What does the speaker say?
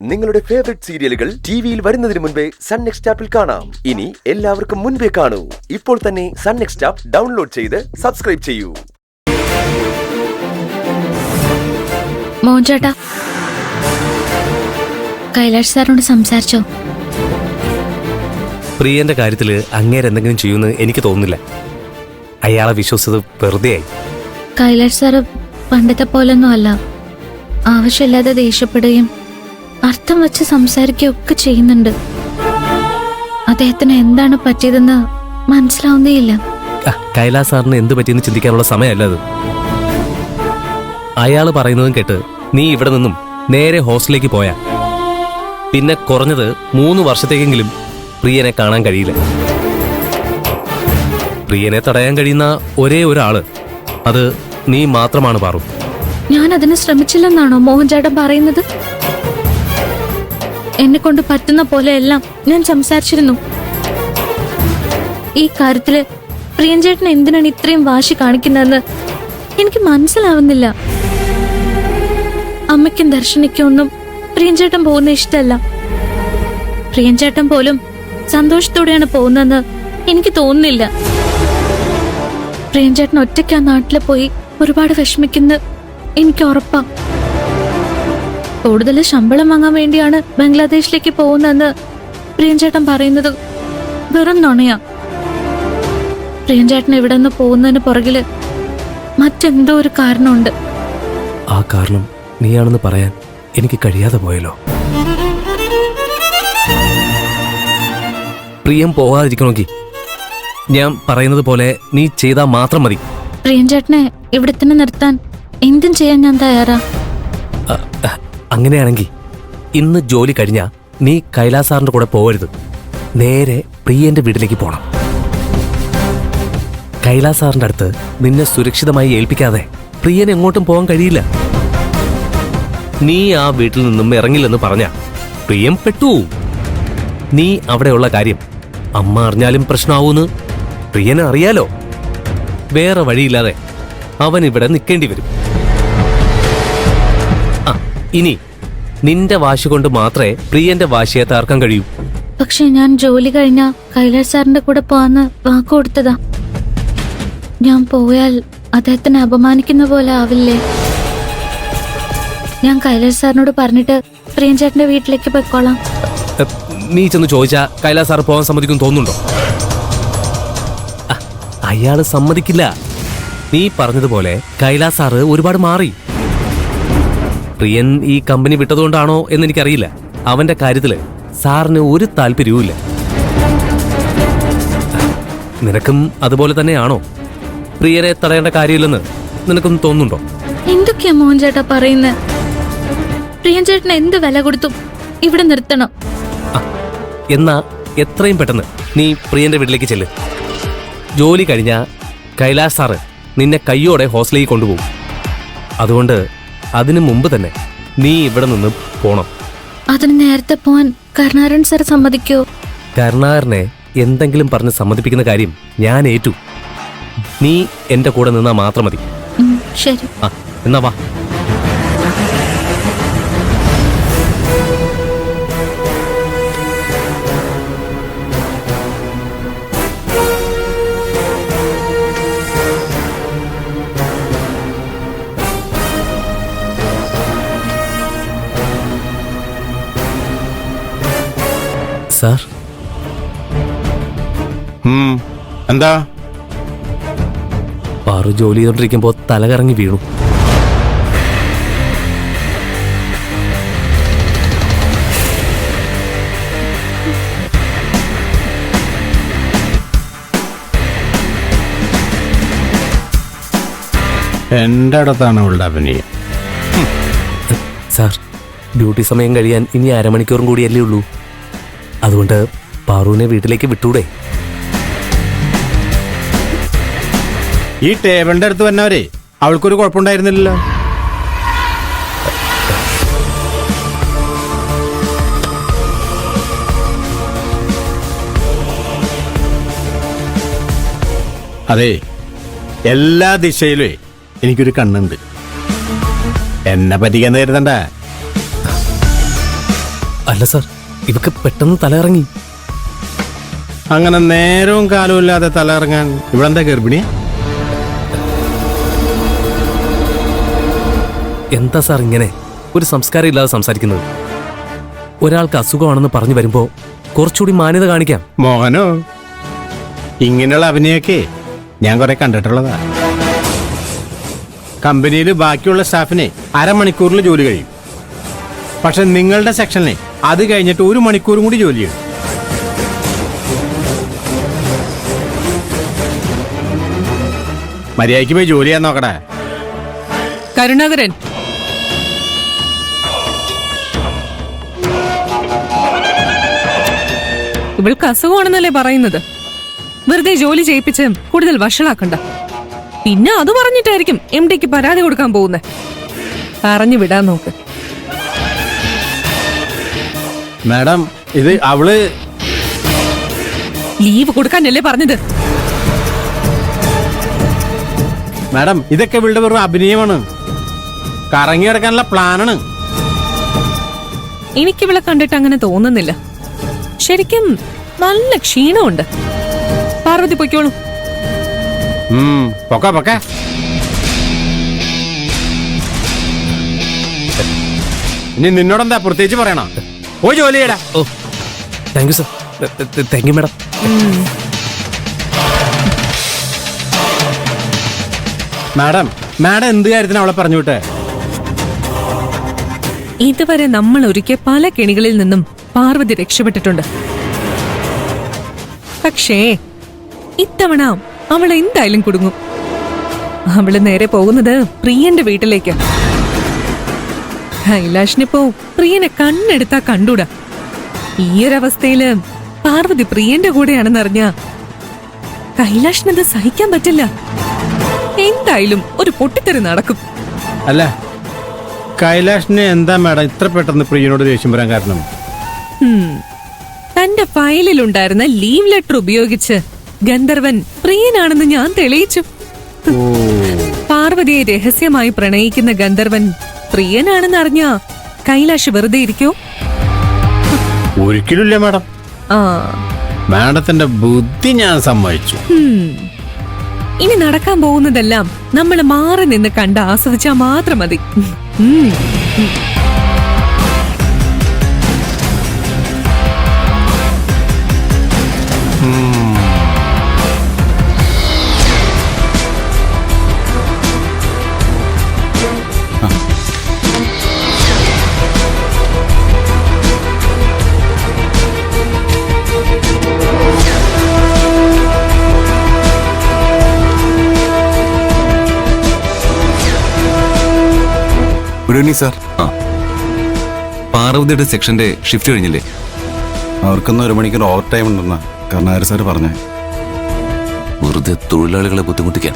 നിങ്ങളുടെ ഫേവറേറ്റ് സീരിയലുകൾ ടിവിയിൽ വരുന്നതിന് മുൻപേ സൺ നെക്സ്റ്റ് ആപ്പിൽ കാണാം. ഇനി എല്ലാവർക്കും മുൻപേ കാണൂ. ഇപ്പോൾ തന്നെ സൺ നെക്സ്റ്റ് ആപ്പ് ഡൗൺലോഡ് ചെയ്ത് സബ്സ്ക്രൈബ് ചെയ്യൂ. മോഹൻചേട്ടാ, കൈലാഷ് സാറിനോട് സംസാരിച്ചോ? പ്രിയന്റെ കാര്യത്തില് അങ്ങേരെന്തെങ്കിലും ചെയ്യുമെന്ന് എനിക്ക് തോന്നുന്നില്ല. അയാളെ വിശ്വസിച്ചത് വെറുതെയായി. കൈലാഷ് സാറ് പണ്ടത്തെ പോലൊന്നും അല്ല. ആവശ്യമില്ലാതെ ദേഷ്യപ്പെടുകയും അർത്ഥം വെച്ച് സംസാരിക്കുകയൊക്കെ ചെയ്യുന്നുണ്ട്. അദ്ദേഹത്തിന് എന്താണ് പറ്റിയതെന്ന് മനസ്സിലാവുന്നേയില്ല. കൈലാസ് സാറിന് എന്ത് പറ്റിയെന്ന് ചിന്തിക്കാനുള്ള സമയമല്ല അത്. അയാള് പറയുന്നതും കേട്ട് നീ ഇവിടെ നിന്നും നേരെ ഹോസ്റ്റലിലേക്ക് പോയാ പിന്നെ കുറഞ്ഞത് 3 വർഷത്തേക്കെങ്കിലും പ്രിയനെ കാണാൻ കഴിയില്ല. പ്രിയനെ തടയാൻ കഴിയുന്ന ഒരേ ഒരാള് അത് നീ മാത്രമാണ് പാറു. ഞാൻ അതിന് ശ്രമിച്ചില്ലെന്നാണോ മോഹൻചേട്ടൻ പറയുന്നത്? എന്നെ കൊണ്ട് പറ്റുന്ന പോലെ എല്ലാം ഞാൻ സംസാരിച്ചിരുന്നു. ഈ കാര്യത്തില് പ്രിയൻചേട്ടൻ എന്തിനാണ് ഇത്രയും വാശി കാണിക്കുന്നതെന്ന് എനിക്ക് മനസ്സിലാവുന്നില്ല. അമ്മയ്ക്കും ദർശനിക്കും ഒന്നും പ്രിയൻചേട്ടൻ പോകുന്ന ഇഷ്ടമല്ല. പ്രിയൻചേട്ടൻ പോലും സന്തോഷത്തോടെയാണ് പോകുന്നതെന്ന് എനിക്ക് തോന്നുന്നില്ല. പ്രിയൻചേട്ടൻ ഒറ്റയ്ക്ക് ആ നാട്ടില് പോയി ഒരുപാട് വിഷമിക്കുന്ന എനിക്ക് ഉറപ്പാ. കൂടുതൽ ശമ്പളം വാങ്ങാൻ വേണ്ടിയാണ് ബംഗ്ലാദേശിലേക്ക് പോകുന്നതെന്ന് പ്രിയൻചേട്ടൻ പറയുന്നത് വെറും നുണയാ. പ്രിയൻചേട്ടൻ ഇവിടെ നിന്ന് പോകുന്നതിന് പുറകില് മറ്റെന്തോ ഒരു കാരണമുണ്ട്. ആ കാരണം നീയാണെന്ന് പറയാൻ എനിക്ക് കഴിയാതെ പോയല്ലോ. പ്രിയം പോകാതിരിക്കണമെങ്കിൽ ഞാൻ പറയുന്നത് പോലെ നീ ചെയ്താൽ മാത്രം മതി. പ്രിയൻചേട്ടനെ ഇവിടെ തന്നെ നിർത്താൻ എന്തും ചെയ്യാൻ ഞാൻ തയ്യാറാ. അങ്ങനെയാണെങ്കിൽ ഇന്ന് ജോലി കഴിഞ്ഞാ നീ കൈലാസ് സാറിന്റെ കൂടെ പോകരുത്. നേരെ പ്രിയന്റെ വീട്ടിലേക്ക് പോണം. കൈലാസ് സാറിന്റെ അടുത്ത് നിന്നെ സുരക്ഷിതമായി ഏൽപ്പിക്കാതെ പ്രിയൻ എങ്ങോട്ടും പോകാൻ കഴിയില്ല. നീ ആ വീട്ടിൽ നിന്നും ഇറങ്ങില്ലെന്ന് പറഞ്ഞ പ്രിയം പെട്ടു. നീ അവിടെയുള്ള കാര്യം അമ്മ അറിഞ്ഞാലും പ്രശ്നമാവൂന്ന് പ്രിയന് അറിയാലോ. വേറെ വഴിയില്ലാതെ അവൻ ഇവിടെ നിൽക്കേണ്ടി വരും. ഇനി നിന്റെ വാശി കൊണ്ട് മാത്രമേ പ്രിയന്റെ വാശിയെ താർക്കാൻ കഴിയൂ. പക്ഷെ ഞാൻ ജോലി കഴിഞ്ഞാ കൈലാഷ് സാറിന്റെ കൂടെ പോവാന്ന് വാക്ക് കൊടുത്തതാ. ഞാൻ പോയാൽ അദ്ദേഹത്തിനെ അപമാനിക്കുന്ന പോലെ ആവില്ലേ? ഞാൻ കൈലാഷ് സാറിനോട് പറഞ്ഞിട്ട് പ്രിയൻചേട്ടന്റെ വീട്ടിലേക്ക് പോയിക്കോളാം. നീ ചെന്ന് ചോദിച്ചാ കൈലാസ് സാർ പോകാൻ സമ്മതിക്കും തോന്നുന്നുണ്ടോ? അയാള് സമ്മതിക്കില്ല. നീ പറഞ്ഞതുപോലെ കൈലാസ് സാറ് ഒരുപാട് മാറി. പ്രിയൻ ഈ കമ്പനി വിട്ടതുകൊണ്ടാണോ എന്നെനിക്കറിയില്ല. അവന്റെ കാര്യത്തില് സാറിന് ഒരു താല്പര്യവുമില്ല. നിനക്കും അതുപോലെ തന്നെയാണോ? പ്രിയനെ തടയേണ്ട കാര്യമില്ലെന്ന് നിനക്കും തോന്നുന്നുണ്ടോ? എന്തൊക്കെയാ മോഹൻചേട്ടാ പറയുന്നത്? പ്രിയൻചേട്ടന് എന്ത് വില കൊടുത്തും ഇവിടെ നിർത്തണം. എന്നാ എത്രയും പെട്ടെന്ന് നീ പ്രിയന്റെ വീട്ടിലേക്ക് ചെല്ല്. ജോലി കഴിഞ്ഞാ കൈലാസ് സാറ് നിന്നെ കയ്യോടെ ഹോസ്റ്റലിലേക്ക് കൊണ്ടുപോകും. അതുകൊണ്ട് അതിനു മുമ്പ് തന്നെ നീ ഇവിടെ നിന്ന് പോണം. അതിന് നേരത്തെ പോവാൻ കരുണാകരൻ സാർ സമ്മതിക്കോ? കരുണാകരനെ എന്തെങ്കിലും പറഞ്ഞ് സമ്മതിപ്പിക്കുന്ന കാര്യം ഞാൻ ഏറ്റു. നീ എന്റെ കൂടെ നിന്നാ മാത്രം മതി. ശരി. എന്നാ വാ. സാർ, എന്താ? പാറു ജോലി ചെയ്തോണ്ടിരിക്കുമ്പോ തലകറങ്ങി വീണു. എന്റെ അടുത്താണ് അവളുടെ അഭിനയം. സാർ, ഡ്യൂട്ടി സമയം കഴിയാൻ ഇനി 1/2 മണിക്കൂറും കൂടിയല്ലേ ഉള്ളൂ. അതുകൊണ്ട് പാറുവിനെ വീട്ടിലേക്ക് വിട്ടൂടെ? ഈ ടേബിളിന്റെ അടുത്ത് വന്നവരെ അവൾക്കൊരു കുഴപ്പമുണ്ടായിരുന്നില്ലല്ലോ. അതെ, എല്ലാ ദിശയിലും എനിക്കൊരു കണ്ണുണ്ട്. എന്നെ പറ്റിക്കാൻ കരുതണ്ട. അല്ല സർ, ഇവക്ക് പെട്ടെന്ന് തലയിറങ്ങി. അങ്ങനെ നേരവും കാലവും ഇല്ലാതെ തലയിറങ്ങാൻ ഇവിടെ എന്താ ഗർഭിണിയാ? എന്താ സാർ ഇങ്ങനെ ഒരു സംസ്കാരം ഇല്ലാതെ സംസാരിക്കുന്നത്? ഒരാൾക്ക് അസുഖമാണെന്ന് പറഞ്ഞു വരുമ്പോ കുറച്ചുകൂടി മാന്യത കാണിക്കാം. മോഹനോ, ഇങ്ങനെയുള്ള അഭിനയൊക്കെ ഞാൻ കുറെ കണ്ടിട്ടുള്ളതാ. കമ്പനിയിൽ ബാക്കിയുള്ള സ്റ്റാഫിനെ അരമണിക്കൂറിൽ ജോലി കഴിയും. പക്ഷെ നിങ്ങളുടെ സെക്ഷനിൽ അത് കഴിഞ്ഞിട്ട് 1 മണിക്കൂറും കൂടി ജോലി ചെയ്യും. മര്യാദയ്ക്ക് പോയി ജോലി ചെയ്യാൻ നോക്കടാ. കരുണാകരൻ, ഇവൾക്ക് അസുഖമാണെന്നല്ലേ പറയുന്നത്? വെറുതെ ജോലി ചെയ്യിപ്പിച്ച് കൂടുതൽ വഷളാക്കണ്ട. പിന്നെ അത് പറഞ്ഞിട്ടായിരിക്കും MD ക്ക് പരാതി കൊടുക്കാൻ പോകുന്നത്. പറഞ്ഞു വിടാൻ നോക്ക്. മാഡം, ഇത് അവള് ലീവ് കൊടുക്കാനല്ലേ പറഞ്ഞത്? മാഡം, ഇതൊക്കെ ഇവളുടെ വെറും അഭിനയമാണ്. കറങ്ങി കിടക്കാനുള്ള പ്ലാനാണ്. എനിക്കിവളെ കണ്ടിട്ട് അങ്ങനെ തോന്നുന്നില്ല. ശരിക്കും നല്ല ക്ഷീണമുണ്ട്. പാർവതി പൊയ്ക്കോളൂ. പൊക്ക പൊക്ക. ഇനി നിന്നോടെന്താ പ്രത്യേകിച്ച് പറയണോ? പോയി ജോലി ചെയ്യടാ. ഓ, thank you sir. Thank you madam. Madam, madam എന്ത് കാര്യത്തിന് അവളെ പറഞ്ഞു വിട്ടേ? ഇതുവരെ നമ്മൾ ഒരുക്കിയ പല കെണികളിൽ നിന്നും പാർവതി രക്ഷപ്പെട്ടിട്ടുണ്ട്. പക്ഷേ ഇത്തവണ അവൾ എന്തായാലും കുടുങ്ങും. അവള് നേരെ പോകുന്നത് പ്രിയന്റെ വീട്ടിലേക്ക്. കൈലാഷിനിപ്പോ പ്രിയനെ കണ്ണെടുത്താ കണ്ടൂടാ. ഈയൊരവസ്ഥയില് പാർവതി പ്രിയന്റെ കൂടെയാണെന്നറിഞ്ഞ കൈലാഷിനത് സഹിക്കാൻ പറ്റില്ല. എന്തായാലും ഒരു പൊട്ടിത്തെറി നടക്കും. അല്ല, കൈലാഷിന് എന്താ മാഡം ഇത്ര പെട്ടെന്ന് പ്രിയനോട് ദേഷ്യം വരാൻ കാരണം? തന്റെ ഫയലിലുണ്ടായിരുന്ന ലീവ് ലെറ്റർ ഉപയോഗിച്ച് ഗന്ധർവൻ പ്രിയനാണെന്ന് ഞാൻ തെളിയിച്ചു. പാർവതിയെ രഹസ്യമായി പ്രണയിക്കുന്ന ഗന്ധർവൻ പ്രിയനാണെന്ന് അറിഞ്ഞ കൈലാഷ് വെറുതെ ഇരിക്കോ? ഒരിക്കലുമില്ല മാഡം. മാഡത്തിന്റെ ബുദ്ധി ഞാൻ സമ്മതിച്ചു. ഇനി നടക്കാൻ പോകുന്നതെല്ലാം നമ്മൾ മാറി നിന്ന് കണ്ട് ആസ്വദിച്ചാൽ മാത്രം മതി. Good evening sir. പാർവതിയുടെ സെക്ഷന്റെ ഷിഫ്റ്റ് കഴിഞ്ഞില്ലേ? അവർക്കൊന്ന് 1 മണിക്കൂർ ഓവർ ടൈം ഉണ്ടെന്നാ കരുണാകരൻ സാർ പറഞ്ഞേ. വെറുതെ തൊഴിലാളികളെ ബുദ്ധിമുട്ടിക്കാൻ